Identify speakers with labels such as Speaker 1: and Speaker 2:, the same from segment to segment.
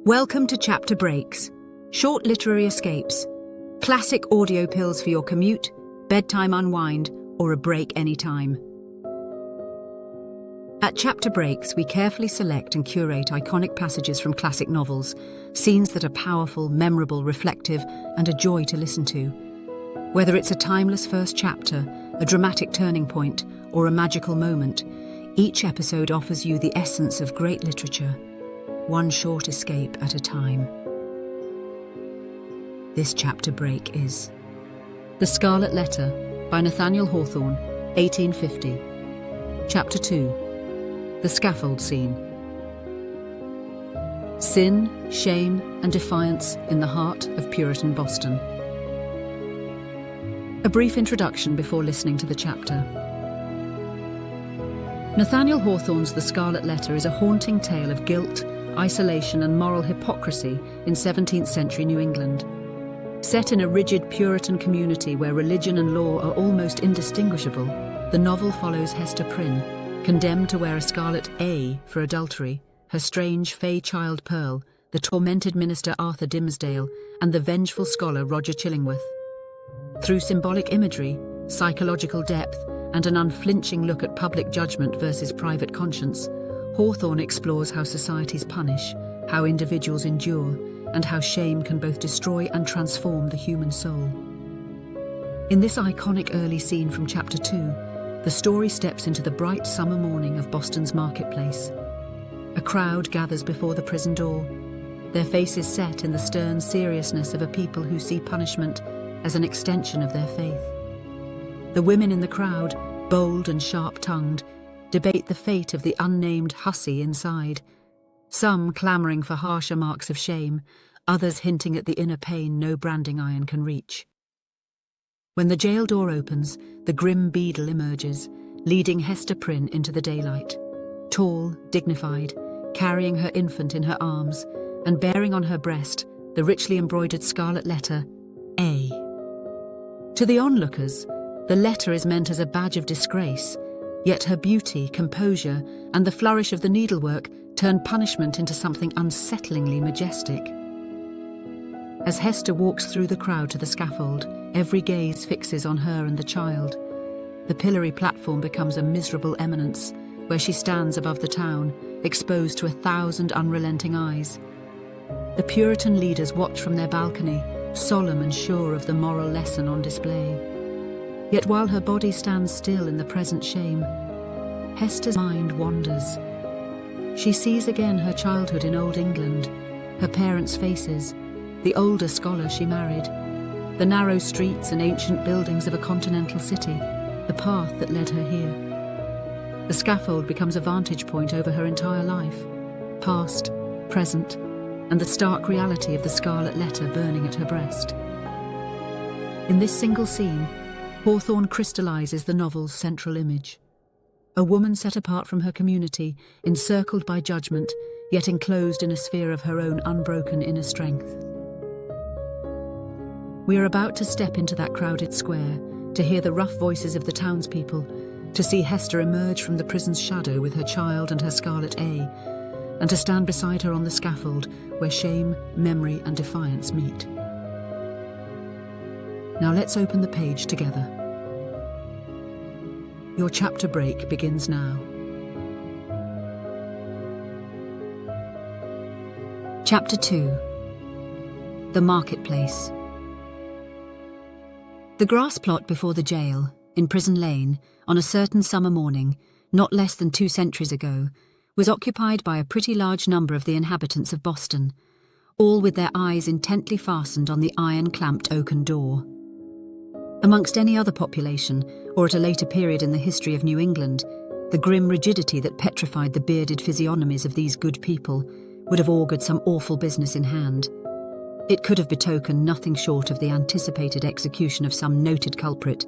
Speaker 1: Welcome to Chapter Breaks, short literary escapes, classic audio pills for your commute, bedtime unwind, or a break anytime. At Chapter Breaks, we carefully select and curate iconic passages from classic novels, scenes that are powerful, memorable, reflective, and a joy to listen to. Whether it's a timeless first chapter, a dramatic turning point, or a magical moment, each episode offers you the essence of great literature, one short escape at a time. This chapter break is The Scarlet Letter by Nathaniel Hawthorne, 1850. Chapter 2. The Scaffold Scene. Sin, shame, and defiance in the heart of Puritan Boston. A brief introduction before listening to the chapter. Nathaniel Hawthorne's The Scarlet Letter is a haunting tale of guilt, isolation, and moral hypocrisy in 17th century New England. Set in a rigid Puritan community where religion and law are almost indistinguishable, the novel follows Hester Prynne, condemned to wear a scarlet A for adultery, her strange fey child Pearl, the tormented minister Arthur Dimmesdale, and the vengeful scholar Roger Chillingworth. Through symbolic imagery, psychological depth, and an unflinching look at public judgment versus private conscience, Hawthorne explores how societies punish, how individuals endure, and how shame can both destroy and transform the human soul. In this iconic early scene from Chapter 2, the story steps into the bright summer morning of Boston's marketplace. A crowd gathers before the prison door, their faces set in the stern seriousness of a people who see punishment as an extension of their faith. The women in the crowd, bold and sharp-tongued, debate the fate of the unnamed hussy inside, some clamouring for harsher marks of shame, others hinting at the inner pain no branding iron can reach. When the jail door opens, the grim beadle emerges, leading Hester Prynne into the daylight. Tall, dignified, carrying her infant in her arms, and bearing on her breast the richly embroidered scarlet letter, A. To the onlookers, the letter is meant as a badge of disgrace, yet her beauty, composure, and the flourish of the needlework turn punishment into something unsettlingly majestic. As Hester walks through the crowd to the scaffold, every gaze fixes on her and the child. The pillory platform becomes a miserable eminence, where she stands above the town, exposed to 1,000 unrelenting eyes. The Puritan leaders watch from their balcony, solemn and sure of the moral lesson on display. Yet while her body stands still in the present shame, Hester's mind wanders. She sees again her childhood in Old England, her parents' faces, the older scholar she married, the narrow streets and ancient buildings of a continental city, the path that led her here. The scaffold becomes a vantage point over her entire life, past, present, and the stark reality of the scarlet letter burning at her breast. In this single scene, Hawthorne crystallizes the novel's central image. A woman set apart from her community, encircled by judgment, yet enclosed in a sphere of her own unbroken inner strength. We are about to step into that crowded square, to hear the rough voices of the townspeople, to see Hester emerge from the prison's shadow with her child and her scarlet A, and to stand beside her on the scaffold, where shame, memory, and defiance meet. Now let's open the page together. Your chapter break begins now.
Speaker 2: Chapter 2. The Marketplace. The grass plot before the jail, in Prison Lane, on a certain summer morning, not less than 2 centuries ago, was occupied by a pretty large number of the inhabitants of Boston, all with their eyes intently fastened on the iron-clamped oaken door. Amongst any other population, or at a later period in the history of New England, the grim rigidity that petrified the bearded physiognomies of these good people would have augured some awful business in hand. It could have betokened nothing short of the anticipated execution of some noted culprit,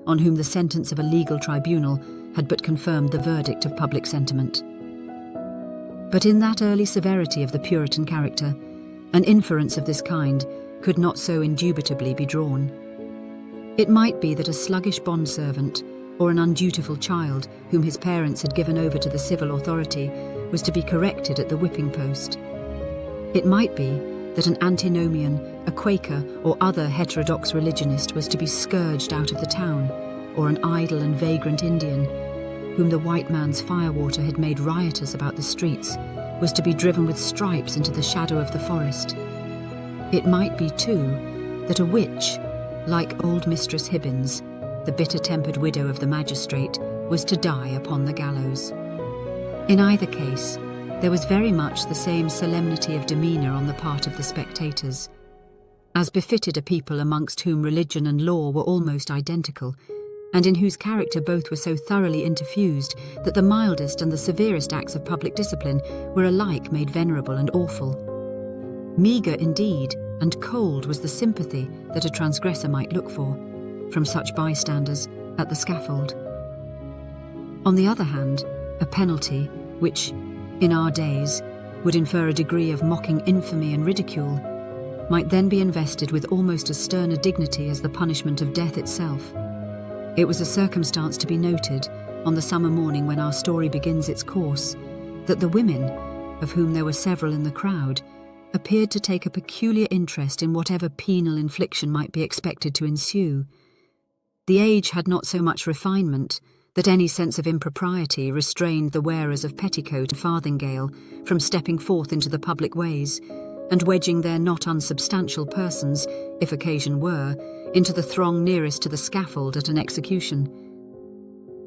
Speaker 2: on whom the sentence of a legal tribunal had but confirmed the verdict of public sentiment. But in that early severity of the Puritan character, an inference of this kind could not so indubitably be drawn. It might be that a sluggish bondservant or an undutiful child whom his parents had given over to the civil authority was to be corrected at the whipping post. It might be that an antinomian, a Quaker, or other heterodox religionist was to be scourged out of the town, or an idle and vagrant Indian, whom the white man's firewater had made riotous about the streets, was to be driven with stripes into the shadow of the forest. It might be, too, that a witch, like old Mistress Hibbins, the bitter-tempered widow of the magistrate, was to die upon the gallows. In either case, there was very much the same solemnity of demeanour on the part of the spectators, as befitted a people amongst whom religion and law were almost identical, and in whose character both were so thoroughly interfused that the mildest and the severest acts of public discipline were alike made venerable and awful. Meagre indeed, and cold was the sympathy that a transgressor might look for, from such bystanders, at the scaffold. On the other hand, a penalty which, in our days, would infer a degree of mocking infamy and ridicule, might then be invested with almost as stern a dignity as the punishment of death itself. It was a circumstance to be noted, on the summer morning when our story begins its course, that the women, of whom there were several in the crowd, appeared to take a peculiar interest in whatever penal infliction might be expected to ensue. The age had not so much refinement that any sense of impropriety restrained the wearers of petticoat and farthingale from stepping forth into the public ways and wedging their not unsubstantial persons, if occasion were, into the throng nearest to the scaffold at an execution.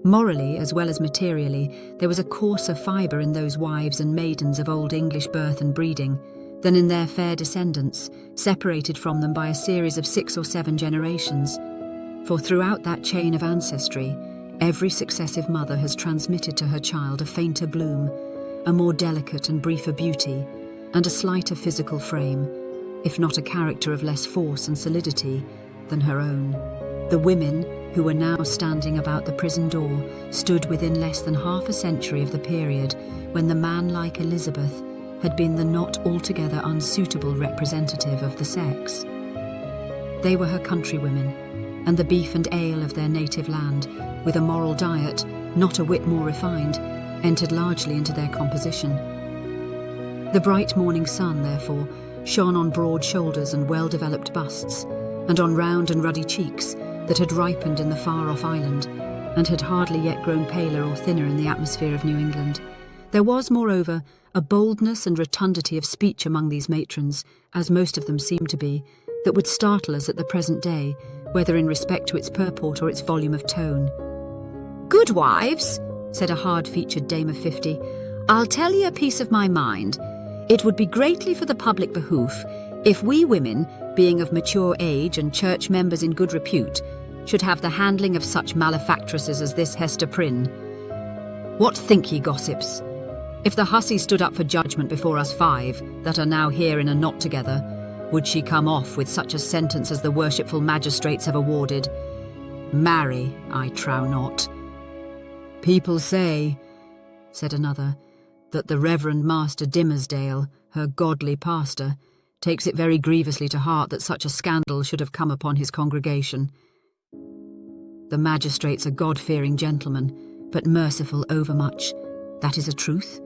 Speaker 2: Morally, as well as materially, there was a coarser fibre in those wives and maidens of old English birth and breeding than in their fair descendants, separated from them by a series of 6 or 7 generations. For throughout that chain of ancestry, every successive mother has transmitted to her child a fainter bloom, a more delicate and briefer beauty, and a slighter physical frame, if not a character of less force and solidity than her own. The women, who were now standing about the prison door, stood within less than half a century of the period when the man-like Elizabeth had been the not altogether unsuitable representative of the sex. They were her countrywomen, and the beef and ale of their native land, with a moral diet not a whit more refined, entered largely into their composition. The bright morning sun, therefore, shone on broad shoulders and well-developed busts, and on round and ruddy cheeks that had ripened in the far-off island, and had hardly yet grown paler or thinner in the atmosphere of New England. There was, moreover, a boldness and rotundity of speech among these matrons, as most of them seemed to be, that would startle us at the present day, whether in respect to its purport or its volume of tone. "Good wives," said a hard-featured dame of 50, "I'll tell ye a piece of my mind. It would be greatly for the public behoof if we women, being of mature age and church members in good repute, should have the handling of such malefactresses as this Hester Prynne. What think ye, gossips? If the hussy stood up for judgment before us 5, that are now here in a knot together, would she come off with such a sentence as the worshipful magistrates have awarded? Marry, I trow not." "People say," said another, "that the Reverend Master Dimmersdale, her godly pastor, takes it very grievously to heart that such a scandal should have come upon his congregation. The magistrates are God-fearing gentlemen, but merciful overmuch. That is a truth,"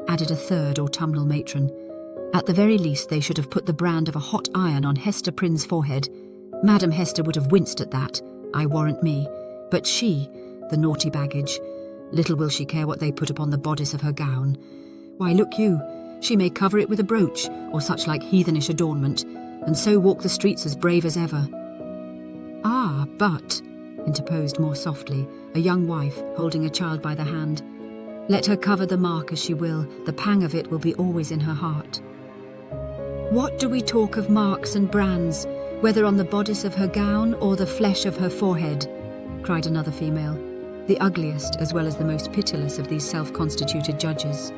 Speaker 2: added a third autumnal matron. "At the very least they should have put the brand of a hot iron on Hester Prynne's forehead. Madam Hester would have winced at that, I warrant me. But she, the naughty baggage, little will she care what they put upon the bodice of her gown. Why, look you, she may cover it with a brooch, or such like heathenish adornment, and so walk the streets as brave as ever." "Ah, but," interposed more softly a young wife holding a child by the hand, "let her cover the mark as she will, the pang of it will be always in her heart." "What do we talk of marks and brands, whether on the bodice of her gown or the flesh of her forehead?" cried another female, the ugliest as well as the most pitiless of these self-constituted judges.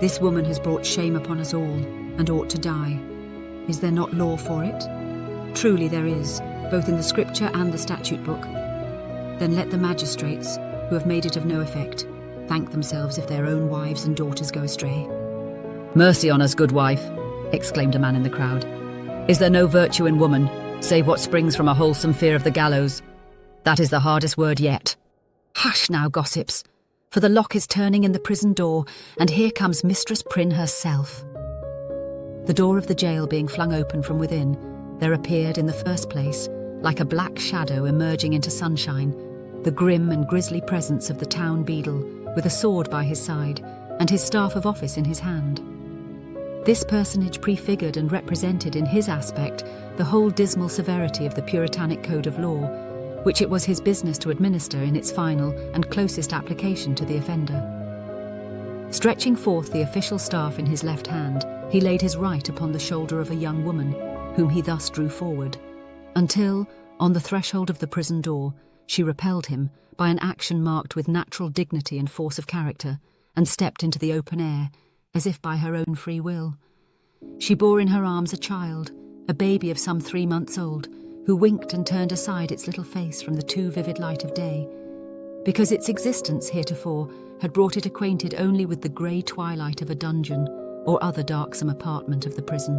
Speaker 2: "This woman has brought shame upon us all, and ought to die. Is there not law for it? Truly there is, both in the scripture and the statute book. Then let the magistrates, who have made it of no effect, thank themselves if their own wives and daughters go astray."
Speaker 1: "Mercy on us, good wife," exclaimed a man in the crowd. "Is there no virtue in woman, save what springs from a wholesome fear of the gallows? That is the hardest word yet." "Hush now, gossips, for the lock is turning in the prison door, and here comes Mistress Prynne herself."
Speaker 2: The door of the jail being flung open from within, there appeared in the first place, like a black shadow emerging into sunshine, the grim and grisly presence of the town beadle, with a sword by his side and his staff of office in his hand. This personage prefigured and represented in his aspect the whole dismal severity of the Puritanic code of law, which it was his business to administer in its final and closest application to the offender. Stretching forth the official staff in his left hand, he laid his right upon the shoulder of a young woman, whom he thus drew forward, until, on the threshold of the prison door, she repelled him by an action marked with natural dignity and force of character, and stepped into the open air, as if by her own free will. She bore in her arms a child, a baby of some 3 months old, who winked and turned aside its little face from the too vivid light of day, because its existence heretofore had brought it acquainted only with the grey twilight of a dungeon or other darksome apartment of the prison.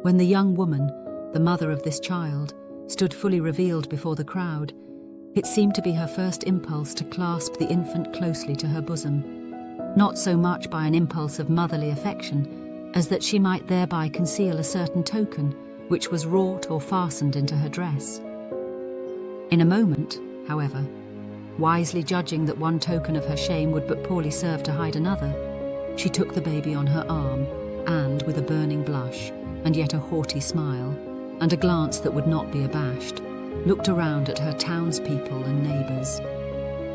Speaker 2: When the young woman, the mother of this child, stood fully revealed before the crowd, it seemed to be her first impulse to clasp the infant closely to her bosom, not so much by an impulse of motherly affection as that she might thereby conceal a certain token which was wrought or fastened into her dress. In a moment, however, wisely judging that one token of her shame would but poorly serve to hide another, she took the baby on her arm and, with a burning blush, and yet a haughty smile, and a glance that would not be abashed, looked around at her townspeople and neighbours.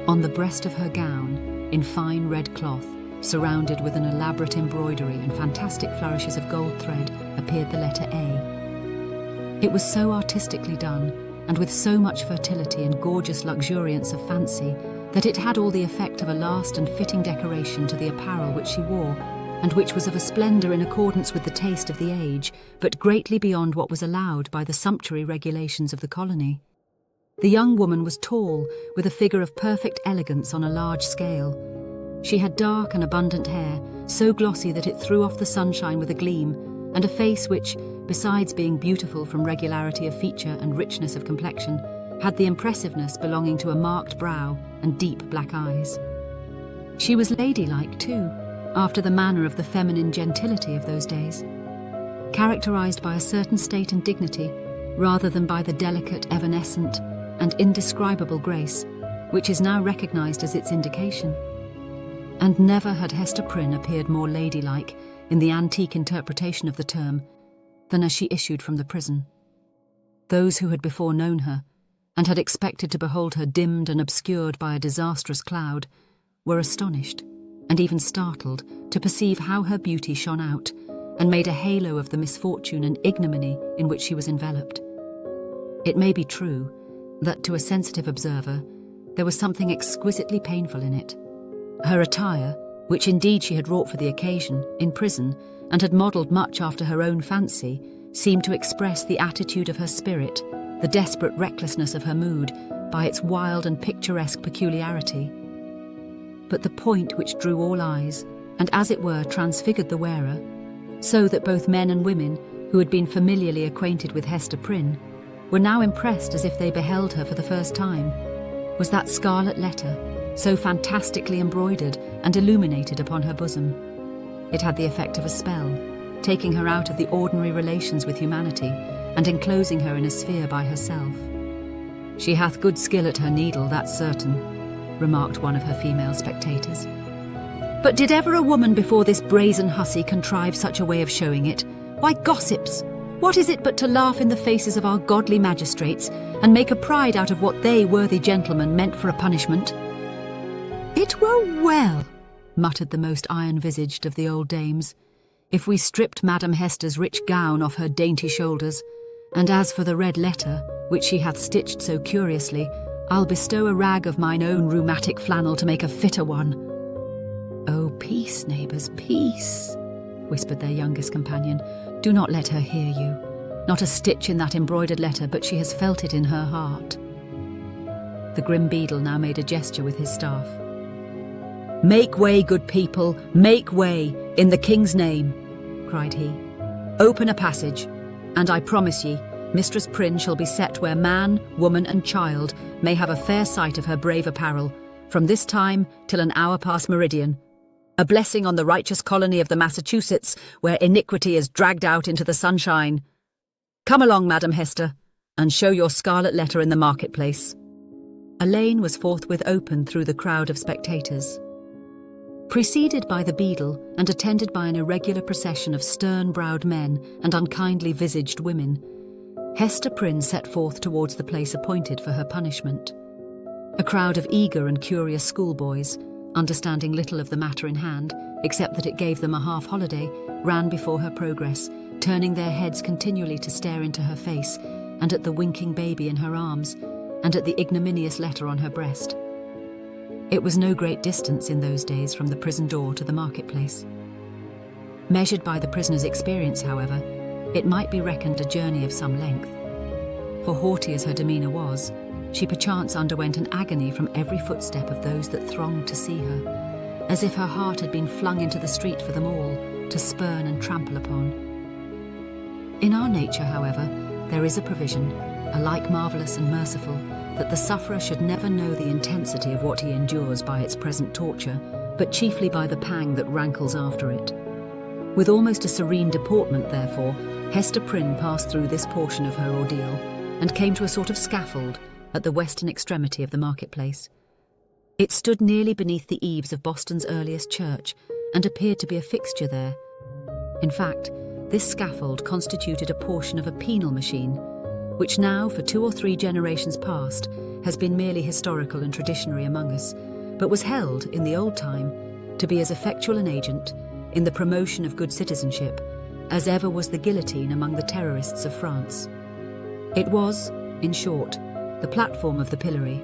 Speaker 2: On the breast of her gown, in fine red cloth, surrounded with an elaborate embroidery and fantastic flourishes of gold thread, appeared the letter A. It was so artistically done, and with so much fertility and gorgeous luxuriance of fancy, that it had all the effect of a last and fitting decoration to the apparel which she wore, and which was of a splendour in accordance with the taste of the age, but greatly beyond what was allowed by the sumptuary regulations of the colony. The young woman was tall, with a figure of perfect elegance on a large scale. She had dark and abundant hair, so glossy that it threw off the sunshine with a gleam, and a face which, besides being beautiful from regularity of feature and richness of complexion, had the impressiveness belonging to a marked brow and deep black eyes. She was ladylike too, after the manner of the feminine gentility of those days, characterized by a certain state and dignity, rather than by the delicate, evanescent, and indescribable grace, which is now recognized as its indication. And never had Hester Prynne appeared more ladylike, in the antique interpretation of the term, than as she issued from the prison. Those who had before known her, and had expected to behold her dimmed and obscured by a disastrous cloud, were astonished, and even startled, to perceive how her beauty shone out, and made a halo of the misfortune and ignominy in which she was enveloped. It may be true that, to a sensitive observer, there was something exquisitely painful in it. Her attire, which indeed she had wrought for the occasion, in prison, and had modelled much after her own fancy, seemed to express the attitude of her spirit, the desperate recklessness of her mood, by its wild and picturesque peculiarity. But the point which drew all eyes, and as it were transfigured the wearer, so that both men and women, who had been familiarly acquainted with Hester Prynne, were now impressed as if they beheld her for the first time, was that scarlet letter, so fantastically embroidered and illuminated upon her bosom. It had the effect of a spell, taking her out of the ordinary relations with humanity and enclosing her in a sphere by herself. "She hath good skill at her needle, that's certain," remarked one of her female spectators. "But did ever a woman before this brazen hussy contrive such a way of showing it? Why, gossips, what is it but to laugh in the faces of our godly magistrates and make a pride out of what they, worthy gentlemen, meant for a punishment?" "It were well," muttered the most iron-visaged of the old dames, "if we stripped Madam Hester's rich gown off her dainty shoulders, and as for the red letter, which she hath stitched so curiously, I'll bestow a rag of mine own rheumatic flannel to make a fitter one." "Oh, peace, neighbours, peace," whispered their youngest companion. "Do not let her hear you. Not a stitch in that embroidered letter, but she has felt it in her heart." The grim beadle now made a gesture with his staff. "Make way, good people, make way, in the king's name," cried he. "Open a passage, and I promise ye, Mistress Prynne shall be set where man, woman, and child may have a fair sight of her brave apparel, from this time till an hour past meridian.
Speaker 1: A blessing on the righteous colony of the Massachusetts, where iniquity is dragged out into the sunshine. Come along, Madam Hester, and show your scarlet letter in the marketplace." A lane was forthwith opened through the crowd of spectators. Preceded by the beadle and attended by an irregular procession of stern-browed men and unkindly-visaged women, Hester Prynne set forth towards the place appointed for her punishment. A crowd of eager and curious schoolboys, understanding little of the matter in hand, except that it gave them a half-holiday, ran before her progress, turning their heads continually to stare into her face, and at the winking baby in her arms, and at the ignominious letter on her breast. It was no great distance in those days from the prison door to the marketplace. Measured by the prisoner's experience, however, it might be reckoned a journey of some length. For haughty as her demeanour was, she perchance underwent an agony from every footstep of those that thronged to see her, as if her heart had been flung into the street for them all, to spurn and trample upon. In our nature, however, there is a provision, alike marvellous and merciful, that the sufferer should never know the intensity of what he endures by its present torture, but chiefly by the pang that rankles after it. With almost a serene deportment, therefore, Hester Prynne passed through this portion of her ordeal, and came to a sort of scaffold at the western extremity of the marketplace. It stood nearly beneath the eaves of Boston's earliest church, and appeared to be a fixture there. In fact, this scaffold constituted a portion of a penal machine, which now, for 2 or 3 generations past, has been merely historical and traditionary among us, but was held, in the old time, to be as effectual an agent in the promotion of good citizenship as ever was the guillotine among the terrorists of France. It was, in short, the platform of the pillory,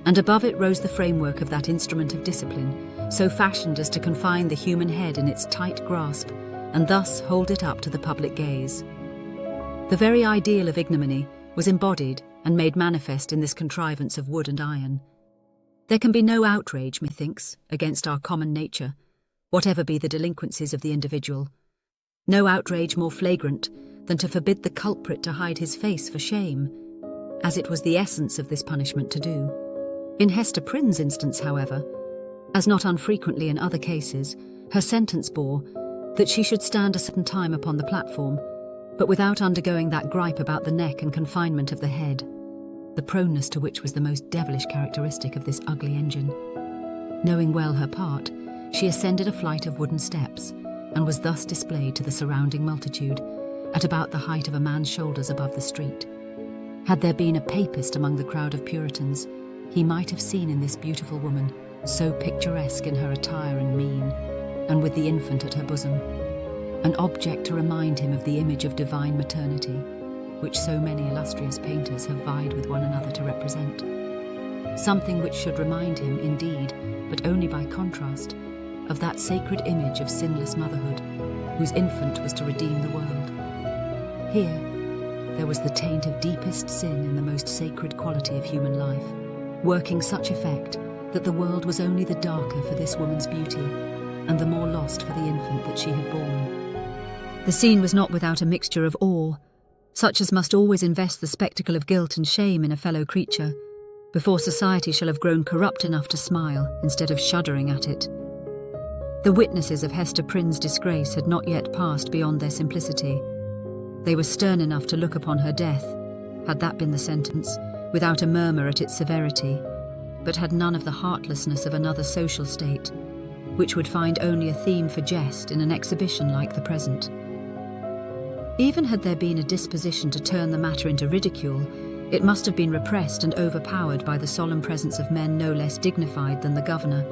Speaker 1: and above it rose the framework of that instrument of discipline, so fashioned as to confine the human head in its tight grasp, and thus hold it up to the public gaze. The very ideal of ignominy was embodied and made manifest in this contrivance of wood and iron. There can be no outrage, methinks, against our common nature, whatever be the delinquencies of the individual. No outrage more flagrant than to forbid the culprit to hide his face for shame, as it was the essence of this punishment to do. In Hester Prynne's instance, however, as not unfrequently in other cases, her sentence bore that she should stand a certain time upon the platform, but without undergoing that gripe about the neck and confinement of the head, the proneness to which was the most devilish characteristic of this ugly engine. Knowing well her part, she ascended a flight of wooden steps, and was thus displayed to the surrounding multitude, at about the height of a man's shoulders above the street. Had there been a papist among the crowd of Puritans, he might have seen in this beautiful woman, so picturesque in her attire and mien, and with the infant at her bosom, an object to remind him of the image of divine maternity, which so many illustrious painters have vied with one another to represent. Something which should remind him, indeed, but only by contrast, of that sacred image of sinless motherhood, whose infant was to redeem the world. Here, there was the taint of deepest sin in the most sacred quality of human life, working such effect that the world was only the darker for this woman's beauty, and the more lost for the infant that she had borne. The scene was not without a mixture of awe, such as must always invest the spectacle of guilt and shame in a fellow creature, before society shall have grown corrupt enough to smile instead of shuddering at it. The witnesses of Hester Prynne's disgrace had not yet passed beyond their simplicity. They were stern enough to look upon her death, had that been the sentence, without a murmur at its severity, but had none of the heartlessness of another social state, which would find only a theme for jest in an exhibition like the present. Even had there been a disposition to turn the matter into ridicule, it must have been repressed and overpowered by the solemn presence of men no less dignified than the governor,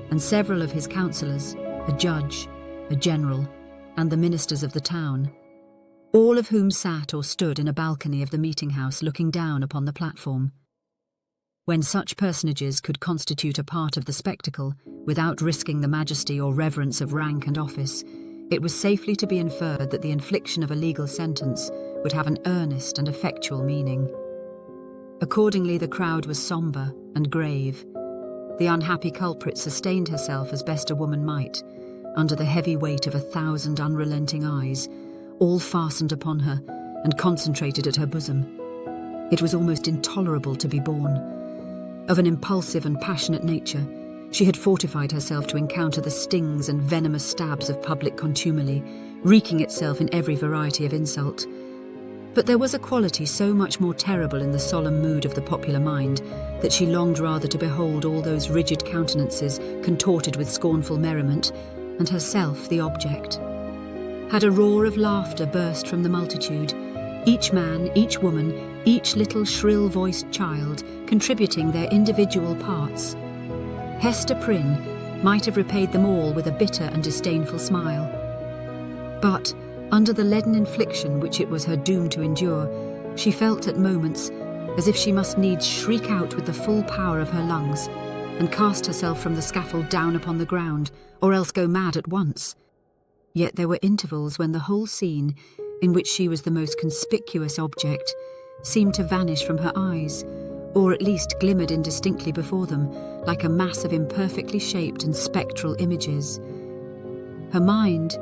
Speaker 1: and several of his councillors, a judge, a general, and the ministers of the town, all of whom sat or stood in a balcony of the meeting-house looking down upon the platform. When such personages could constitute a part of the spectacle without risking the majesty or reverence of rank and office, it was safely to be inferred that the infliction of a legal sentence would have an earnest and effectual meaning. Accordingly, the crowd was sombre and grave. The unhappy culprit sustained herself as best a woman might, under the heavy weight of 1,000 unrelenting eyes, all fastened upon her and concentrated at her bosom. It was almost intolerable to be borne. Of an impulsive and passionate nature,
Speaker 2: She had fortified herself to encounter the stings and venomous stabs of public contumely, wreaking itself in every variety of insult. But there was a quality so much more terrible in the solemn mood of the popular mind that she longed rather to behold all those rigid countenances contorted with scornful merriment, and herself the object. Had a roar of laughter burst from the multitude, each man, each woman, each little shrill-voiced child contributing their individual parts, Hester Prynne might have repaid them all with a bitter and disdainful smile. But, under the leaden infliction which it was her doom to endure, she felt at moments as if she must needs shriek out with the full power of her lungs and cast herself from the scaffold down upon the ground, or else go mad at once. Yet there were intervals when the whole scene, in which she was the most conspicuous object, seemed to vanish from her eyes, or at least glimmered indistinctly before them, like a mass of imperfectly shaped and spectral images. Her mind,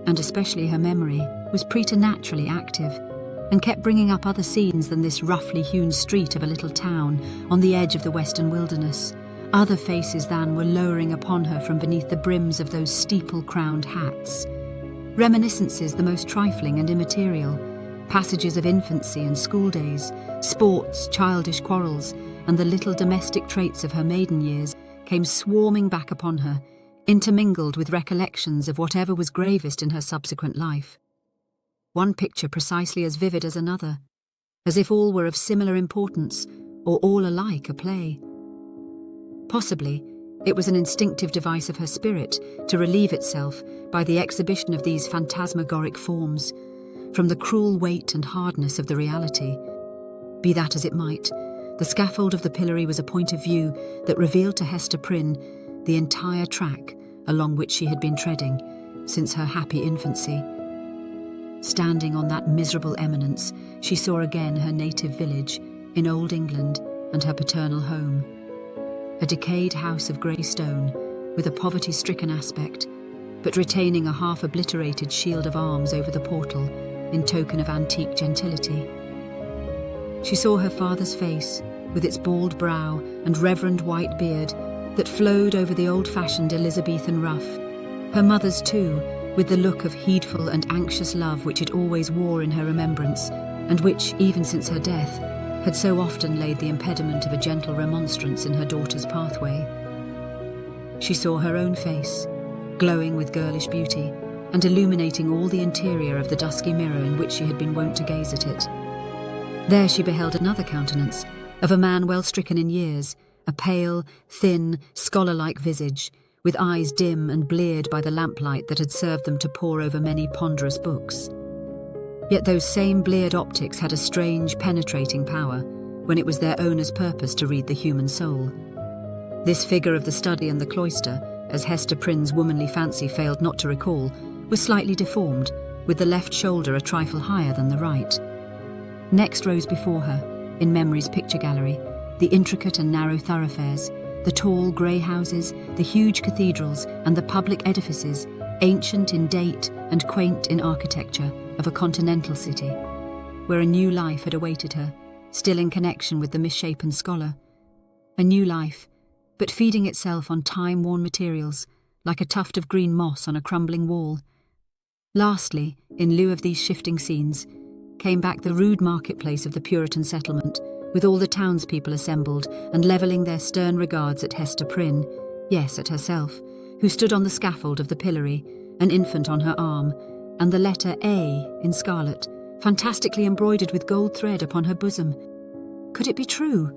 Speaker 2: and especially her memory, was preternaturally active, and kept bringing up other scenes than this roughly hewn street of a little town on the edge of the western wilderness. Other faces than were lowering upon her from beneath the brims of those steeple-crowned hats. Reminiscences the most trifling and immaterial, passages of infancy and school days, sports, childish quarrels, and the little domestic traits of her maiden years came swarming back upon her, intermingled with recollections of whatever was gravest in her subsequent life. One picture precisely as vivid as another, as if all were of similar importance, or all alike a play. Possibly, it was an instinctive device of her spirit to relieve itself by the exhibition of these phantasmagoric forms, from the cruel weight and hardness of the reality. Be that as it might, the scaffold of the pillory was a point of view that revealed to Hester Prynne the entire track along which she had been treading since her happy infancy. Standing on that miserable eminence, she saw again her native village in Old England and her paternal home. A decayed house of grey stone, with a poverty-stricken aspect, but retaining a half-obliterated shield of arms over the portal in token of antique gentility. She saw her father's face, with its bald brow and reverend white beard that flowed over the old-fashioned Elizabethan ruff, her mother's too, with the look of heedful and anxious love which it always wore in her remembrance, and which, even since her death, had so often laid the impediment of a gentle remonstrance in her daughter's pathway. She saw her own face, glowing with girlish beauty, and illuminating all the interior of the dusky mirror in which she had been wont to gaze at it. There she beheld another countenance, of a man well stricken in years, a pale, thin, scholar-like visage, with eyes dim and bleared by the lamplight that had served them to pore over many ponderous books. Yet those same bleared optics had a strange, penetrating power, when it was their owner's purpose to read the human soul. This figure of the study and the cloister, as Hester Prynne's womanly fancy failed not to recall, was slightly deformed, with the left shoulder a trifle higher than the right. Next rose before her, in memory's picture gallery, the intricate and narrow thoroughfares, the tall grey houses, the huge cathedrals, and the public edifices, ancient in date and quaint in architecture, of a continental city, where a new life had awaited her, still in connection with the misshapen scholar. A new life, but feeding itself on time-worn materials, like a tuft of green moss on a crumbling wall. Lastly, in lieu of these shifting scenes, came back the rude marketplace of the Puritan settlement, with all the townspeople assembled and levelling their stern regards at Hester Prynne, yes, at herself, who stood on the scaffold of the pillory, an infant on her arm, and the letter A in scarlet, fantastically embroidered with gold thread upon her bosom. Could it be true?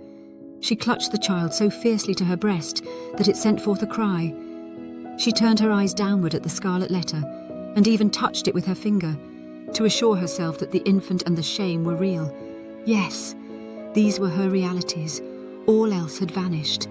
Speaker 2: She clutched the child so fiercely to her breast that it sent forth a cry. She turned her eyes downward at the scarlet letter, and even touched it with her finger, to assure herself that the infant and the shame were real. Yes, these were her realities. All else had vanished,